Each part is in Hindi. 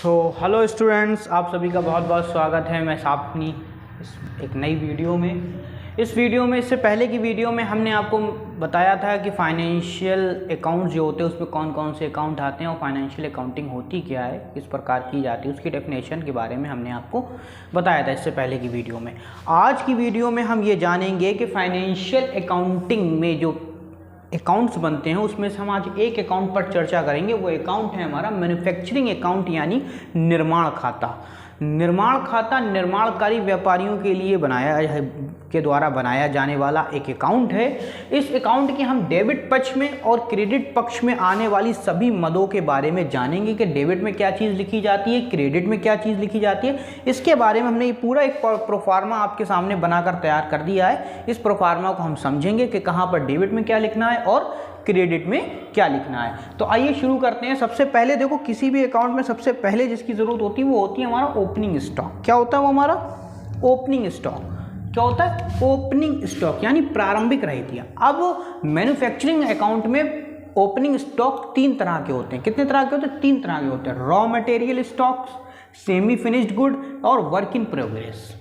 हेलो स्टूडेंट्स, आप सभी का बहुत बहुत स्वागत है। मैं अपनी एक नई वीडियो में इससे पहले की वीडियो में हमने आपको बताया था कि फाइनेंशियल अकाउंट जो होते हैं उसमें कौन कौन से अकाउंट आते हैं और फाइनेंशियल अकाउंटिंग होती क्या है, किस प्रकार की जाती है, उसकी डेफिनेशन के बारे में हमने आपको बताया था इससे पहले की वीडियो में। आज की वीडियो में हम ये जानेंगे कि फाइनेंशियल अकाउंटिंग में जो अकाउंट्स बनते हैं उसमें से हम आज एक अकाउंट पर चर्चा करेंगे। वो अकाउंट है हमारा मैन्युफैक्चरिंग अकाउंट यानी निर्माण खाता। निर्माण खाता निर्माणकारी व्यापारियों के लिए द्वारा बनाया जाने वाला एक अकाउंट है। इस अकाउंट के हम डेबिट पक्ष में और क्रेडिट पक्ष में आने वाली सभी मदों के बारे में जानेंगे कि डेबिट में क्या चीज़ लिखी जाती है, क्रेडिट में क्या चीज़ लिखी जाती है। इसके बारे में हमने ये पूरा एक प्रोफार्मा आपके सामने बनाकर तैयार कर दिया है। इस प्रोफार्मा को हम समझेंगे कि कहाँ पर डेबिट में क्या लिखना है और क्रेडिट में क्या लिखना है। तो आइए शुरू करते हैं। सबसे पहले देखो, किसी भी अकाउंट में सबसे पहले जिसकी ज़रूरत होती है वो होती है हमारा ओपनिंग स्टॉक। क्या होता है वो हमारा ओपनिंग स्टॉक? क्या होता है ओपनिंग स्टॉक यानी प्रारंभिक रहतिया। अब मैन्युफैक्चरिंग अकाउंट में ओपनिंग स्टॉक तीन तरह के होते हैं। कितने तरह के होते हैं? तीन तरह के होते हैं। Raw material stocks, semi finished good और work in progress.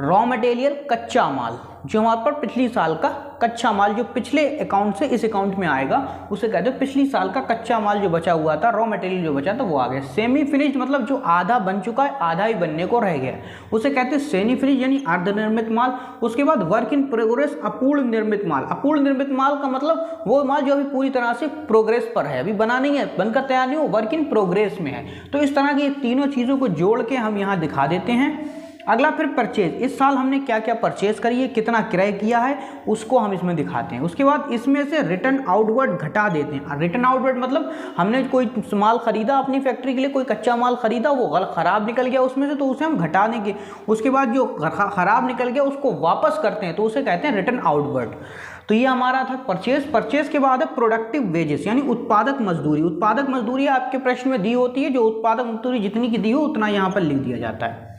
Raw material कच्चा माल, जो हमारे पर पिछली साल का कच्चा माल जो पिछले अकाउंट से इस अकाउंट में आएगा उसे कहते हैं पिछली साल का कच्चा माल जो बचा हुआ था, रॉ मटेरियल जो बचा था वो आ गया। सेमी फिनिश्ड मतलब जो आधा बन चुका है, आधा ही बनने को रह गया, उसे कहते हैं सेमी फिनिश्ड यानी अर्धनिर्मित माल। उसके बाद वर्क इन प्रोग्रेस, अपूर्ण निर्मित माल। अपूर्ण निर्मित माल का मतलब वो माल जो अभी पूरी तरह से प्रोग्रेस पर है, अभी बना नहीं है, बनकर तैयार नहीं हो, वर्क इन प्रोग्रेस में है। तो इस तरह की तीनों चीज़ों को जोड़ के हम यहाँ दिखा देते हैं। अगला फिर परचेज। इस साल हमने क्या क्या परचेज करी है, कितना क्रय किया है, उसको हम इसमें दिखाते हैं। उसके बाद इसमें से रिटर्न आउटवर्ड घटा देते हैं। रिटर्न आउटवर्ड मतलब हमने कोई माल खरीदा अपनी फैक्ट्री के लिए, कोई कच्चा माल खरीदा, वो खराब निकल गया उसमें से, तो उसे हम घटा देंगे। उसके बाद जो खराब निकल गया उसको वापस करते हैं, तो उसे कहते हैं रिटर्न आउटवर्ड। तो ये हमारा था परचेज। परचेज के बाद है प्रोडक्टिव वेजेस यानी उत्पादक मजदूरी। उत्पादक मजदूरी आपके प्रश्न में दी होती है, जो उत्पादक मजदूरी जितनी की दी हो उतना यहाँ पर लिख दिया जाता है।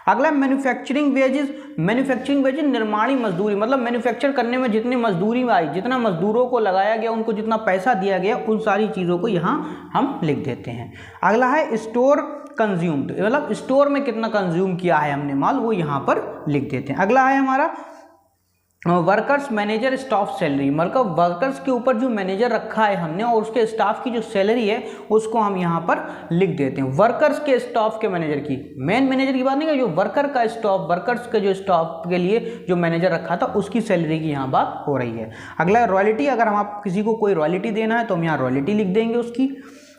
अगला मैन्युफैक्चरिंग वेजेस। मैन्युफैक्चरिंग वेजेस निर्माणी मजदूरी, मतलब मैन्युफैक्चर करने में जितनी मजदूरी आई, जितना मजदूरों को लगाया गया, उनको जितना पैसा दिया गया, उन सारी चीज़ों को यहाँ हम लिख देते हैं। अगला है स्टोर कंज्यूम्ड, मतलब स्टोर में कितना कंज्यूम किया है हमने माल, वो यहाँ पर लिख देते हैं। अगला है हमारा वर्कर्स मैनेजर स्टाफ सैलरी, मतलब वर्कर्स के ऊपर जो मैनेजर रखा है हमने और उसके स्टाफ की जो सैलरी है उसको हम यहाँ पर लिख देते हैं। वर्कर्स के स्टाफ के मैनेजर की, मेन मैनेजर की बात नहीं है, जो वर्कर का स्टाफ, वर्कर्स के जो स्टाफ के लिए जो मैनेजर रखा था उसकी सैलरी की यहाँ बात हो रही है। अगला रॉयल्टी, अगर हम आप किसी को कोई रॉयल्टी देना है तो हम यहाँ रॉयल्टी लिख देंगे उसकी।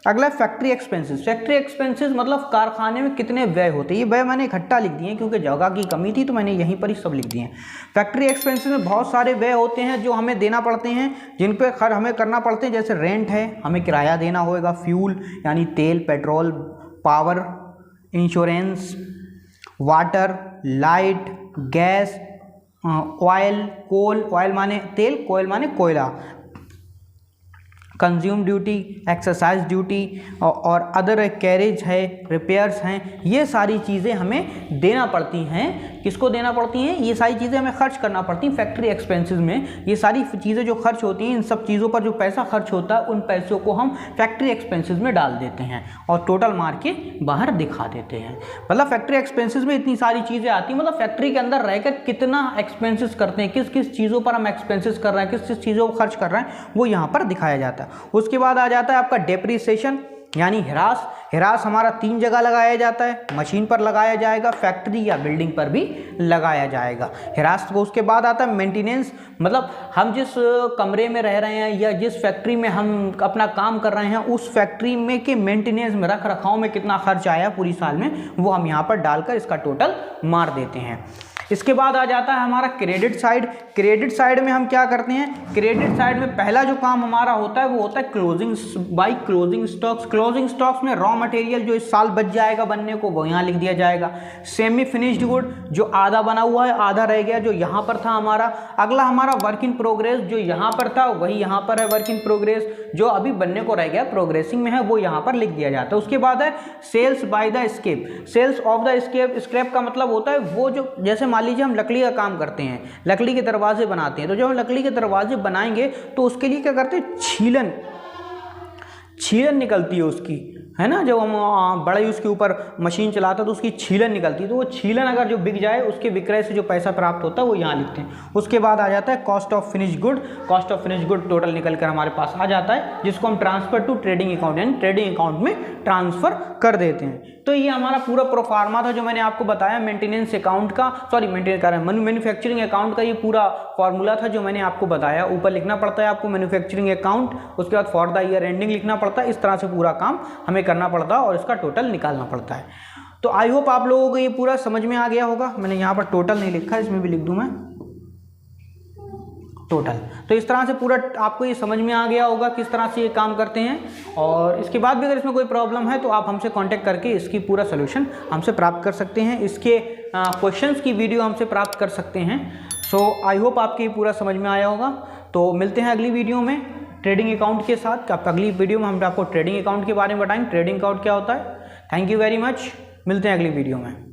अगला फैक्ट्री एक्सपेंसेस। फैक्ट्री एक्सपेंसेस मतलब कारखाने में कितने व्यय होते हैं। ये व्यय मैंने इकट्ठा लिख दिए क्योंकि जगह की कमी थी तो मैंने यहीं पर ही सब लिख दिए हैं। फैक्ट्री एक्सपेंसेस में बहुत सारे व्यय होते हैं जो हमें देना पड़ते हैं, जिन पे खर्च हमें करना पड़ते हैं। जैसे रेंट है, हमें किराया देना होगा, फ्यूल यानी तेल, petrol, power, insurance, water, light, gas, oil, coal, oil माने तेल, कोयल माने कोयला, कंज्यूम ड्यूटी, एक्सरसाइज ड्यूटी और अदर कैरेज है, रिपेयर्स हैं, ये सारी चीज़ें हमें देना पड़ती हैं। किसको देना पड़ती हैं? ये सारी चीज़ें हमें खर्च करना पड़ती हैं फैक्ट्री एक्सपेंसेस में। ये सारी चीज़ें जो खर्च होती हैं, इन सब चीज़ों पर जो पैसा खर्च होता है उन पैसों को हम फैक्ट्री एक्सपेंसेस में डाल देते हैं और टोटल मार के बाहर दिखा देते हैं। मतलब फैक्ट्री एक्सपेंसेस में इतनी सारी चीज़ें आती हैं, मतलब फैक्ट्री के अंदर रहकर कितना एक्सपेंसेस करते हैं, किस किस चीज़ों पर हम एक्सपेंसेस कर रहे हैं, किस किस चीज़ों को खर्च कर रहे हैं, वो यहाँ पर दिखाया जाता है। उसके बाद आ जाता है आपका डेप्रिसिएशन यानी ह्रास। ह्रास हमारा तीन जगह लगाया जाता है, मशीन पर लगाया जाएगा, फैक्ट्री या बिल्डिंग पर भी लगाया जाएगा ह्रास को। उसके बाद आता है मेंटेनेंस, मतलब हम जिस कमरे में रह रहे हैं या जिस फैक्ट्री में हम अपना काम कर रहे हैं उस फैक्ट्री में के मेंटेनेंस में, रख रखाव में कितना खर्च आया पूरी साल में, वो हम यहाँ पर डालकर इसका टोटल मार देते हैं। इसके बाद आ जाता है हमारा क्रेडिट साइड। क्रेडिट साइड में हम क्या करते हैं? क्रेडिट साइड में पहला जो काम हमारा होता है वो होता है closing by closing stocks. Closing stocks में रॉ मटेरियल जो इस साल बच जाएगा बनने को वो यहाँ लिख दिया जाएगा। सेमी फिनिश्ड गुड जो आधा बना हुआ है, आधा रह गया, जो यहाँ पर था हमारा। अगला हमारा वर्क इन प्रोग्रेस, जो यहाँ पर था वही यहाँ पर है वर्क इन प्रोग्रेस, जो अभी बनने को रह गया, प्रोग्रेसिंग में है, वो यहाँ पर लिख दिया जाता है। उसके बाद है sales by the scape. Sales of the scape, scrap का मतलब होता है वो जो, जैसे मान लीजिए हम लकड़ी का काम करते हैं, लकड़ी के दरवाजे बनाते हैं, तो जब हम लकड़ी के दरवाजे बनाएंगे तो उसके लिए क्या करते हैं? छीलन निकलती है उसकी, है ना, जब हम बड़े उसके ऊपर मशीन चलाते हैं तो उसकी छीलन निकलती है, तो वो छीलन अगर जो बिक जाए उसके विक्रय से जो पैसा प्राप्त होता है वो यहाँ लिखते हैं। उसके बाद आ जाता है cost of finish good. Cost of finish good total निकल कर हमारे पास आ जाता है, जिसको हम ट्रांसफर टू ट्रेडिंग अकाउंट यानी ट्रेडिंग अकाउंट में ट्रांसफर कर देते हैं। तो ये हमारा पूरा प्रोफार्मा था जो मैंने आपको बताया मेंटेनेंस अकाउंट का, सॉरी मैन्युफैक्चरिंग अकाउंट का ये पूरा फॉर्मूला था जो मैंने आपको बताया। ऊपर लिखना पड़ता है आपको मैन्युफैक्चरिंग अकाउंट, उसके बाद फॉर द ईयर एंडिंग लिखना पड़ता है। इस तरह से पूरा काम हमें करना पड़ता है और इसका टोटल निकालना पड़ता है। तो आई होप आप लोगों को ये पूरा समझ में आ गया होगा। मैंने यहाँ पर टोटल नहीं लिखा, इसमें भी लिख दूँ मैं टोटल। तो इस तरह से पूरा आपको ये समझ में आ गया होगा किस तरह से ये काम करते हैं। और इसके बाद भी अगर इसमें कोई प्रॉब्लम है तो आप हमसे कांटेक्ट करके इसकी पूरा सोल्यूशन हमसे प्राप्त कर सकते हैं, इसके क्वेश्चंस की वीडियो हमसे प्राप्त कर सकते हैं। सो आई होप आपको ये पूरा समझ में आया होगा। तो मिलते हैं अगली वीडियो में ट्रेडिंग अकाउंट के साथ। अगली वीडियो में हम आपको ट्रेडिंग अकाउंट के बारे में बताएंगे, ट्रेडिंग अकाउंट क्या होता है। थैंक यू वेरी मच, मिलते हैं अगली वीडियो में।